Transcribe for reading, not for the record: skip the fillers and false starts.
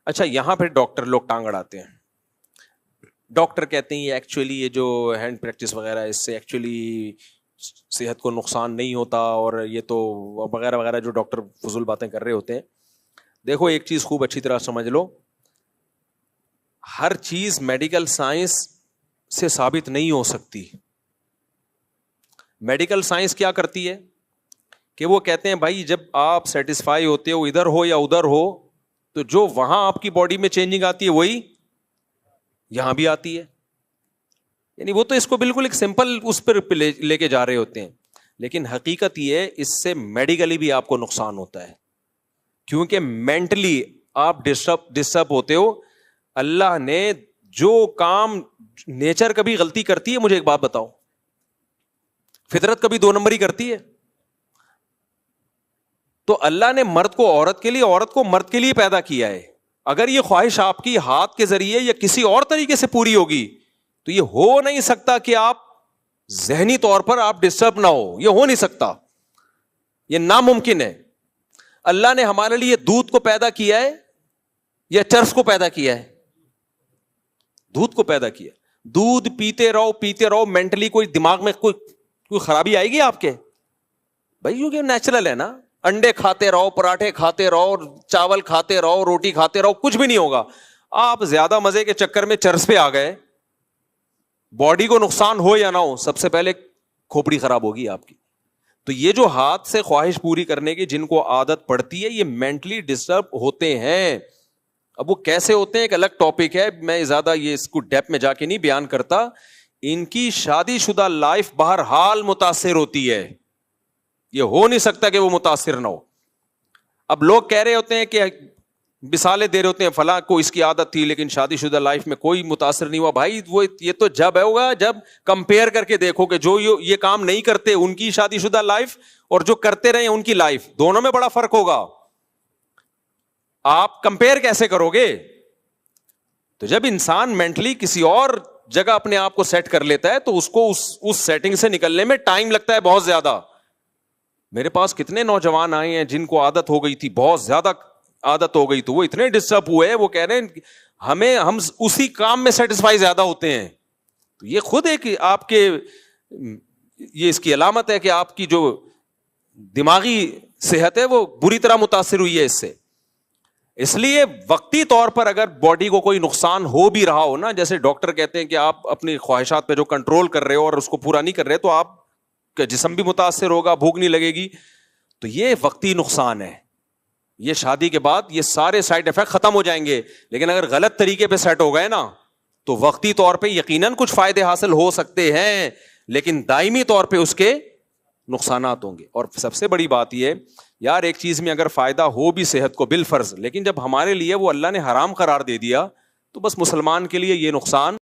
اچھا یہاں پہ ڈاکٹر لوگ ٹانگ اڑاتے ہیں. ڈاکٹر کہتے ہیں یہ ایکچولی یہ جو ہینڈ پریکٹس وغیرہ ہے اس سے ایکچولی صحت کو نقصان نہیں ہوتا, اور یہ تو وغیرہ وغیرہ جو ڈاکٹر فضول باتیں کر رہے ہوتے ہیں. دیکھو ایک چیز خوب اچھی طرح سمجھ لو, ہر چیز میڈیکل سائنس سے ثابت نہیں ہو سکتی. میڈیکل سائنس کیا کرتی ہے کہ وہ کہتے ہیں بھائی جب آپ سیٹسفائی ہوتے ہو ادھر ہو یا ادھر ہو, تو جو وہاں آپ کی باڈی میں چینجنگ آتی ہے وہی یہاں بھی آتی ہے. یعنی وہ تو اس کو بالکل ایک سمپل اس پر لے کے جا رہے ہوتے ہیں, لیکن حقیقت یہ ہے اس سے میڈیکلی بھی آپ کو نقصان ہوتا ہے, کیونکہ مینٹلی آپ ڈسٹرب ہوتے ہو. اللہ نے جو کام, نیچر کبھی غلطی کرتی ہے؟ مجھے ایک بات بتاؤ, فطرت کبھی 2 نمبر ہی کرتی ہے؟ تو اللہ نے مرد کو عورت کے لیے, عورت کو مرد کے لیے پیدا کیا ہے. اگر یہ خواہش آپ کی ہاتھ کے ذریعے یا کسی اور طریقے سے پوری ہوگی تو یہ ہو نہیں سکتا کہ آپ ذہنی طور پر آپ ڈسٹرب نہ ہو, یہ ہو نہیں سکتا, یہ ناممکن ہے. اللہ نے ہمارے لیے دودھ کو پیدا کیا ہے یا چرس کو پیدا کیا ہے؟ دودھ کو پیدا کیا. دودھ پیتے رہو, مینٹلی کوئی دماغ میں کوئی خرابی آئے گی آپ کے؟ بھائی کیونکہ نیچرل ہے نا, انڈے کھاتے رہو, پراٹھے کھاتے رہو, چاول کھاتے رہو, روٹی کھاتے رہو, کچھ بھی نہیں ہوگا. آپ زیادہ مزے کے چکر میں چرس پہ آ گئے, باڈی کو نقصان ہو یا نہ ہو, سب سے پہلے کھوپڑی خراب ہوگی آپ کی. تو یہ جو ہاتھ سے خواہش پوری کرنے کی جن کو عادت پڑتی ہے, یہ مینٹلی ڈسٹرب ہوتے ہیں. اب وہ کیسے ہوتے ہیں ایک الگ ٹاپک ہے, میں زیادہ یہ اس کو ڈیپ میں جا کے نہیں بیان کرتا. ان کی شادی شدہ لائف بہرحال متاثر ہوتی ہے, یہ ہو نہیں سکتا کہ وہ متاثر نہ ہو. اب لوگ کہہ رہے ہوتے ہیں کہ مثالیں دے رہے ہوتے ہیں, فلاں کو اس کی عادت تھی لیکن شادی شدہ لائف میں کوئی متاثر نہیں ہوا. بھائی وہ یہ تو جب ہوگا جب کمپیئر کر کے دیکھو کہ جو یہ کام نہیں کرتے ان کی شادی شدہ لائف اور جو کرتے رہے ان کی لائف, دونوں میں بڑا فرق ہوگا. آپ کمپیئر کیسے کرو گے؟ تو جب انسان مینٹلی کسی اور جگہ اپنے آپ کو سیٹ کر لیتا ہے تو اس کو اس سیٹنگ سے نکلنے میں ٹائم لگتا ہے بہت زیادہ. میرے پاس کتنے نوجوان آئے ہیں جن کو عادت ہو گئی تھی, بہت زیادہ عادت ہو گئی, تو وہ اتنے ڈسٹرب ہوئے, وہ کہہ رہے ہیں ہم اسی کام میں سیٹسفائی زیادہ ہوتے ہیں. تو یہ خود ایک آپ کے یہ اس کی علامت ہے کہ آپ کی جو دماغی صحت ہے وہ بری طرح متاثر ہوئی ہے اس سے. اس لیے وقتی طور پر اگر باڈی کو کوئی نقصان ہو بھی رہا ہو نا, جیسے ڈاکٹر کہتے ہیں کہ آپ اپنی خواہشات پہ جو کنٹرول کر رہے ہو اور اس کو پورا نہیں کر رہے, تو آپ کا جسم بھی متاثر ہوگا, بھوک نہیں لگے گی, تو یہ وقتی نقصان ہے. یہ شادی کے بعد یہ سارے سائیڈ افیکٹ ختم ہو جائیں گے, لیکن اگر غلط طریقے پہ سیٹ ہو گئے نا تو وقتی طور پہ یقیناً کچھ فائدے حاصل ہو سکتے ہیں, لیکن دائمی طور پہ اس کے نقصانات ہوں گے. اور سب سے بڑی بات یہ یار, ایک چیز میں اگر فائدہ ہو بھی صحت کو بالفرض, لیکن جب ہمارے لیے وہ اللہ نے حرام قرار دے دیا تو بس مسلمان کے لیے یہ نقصان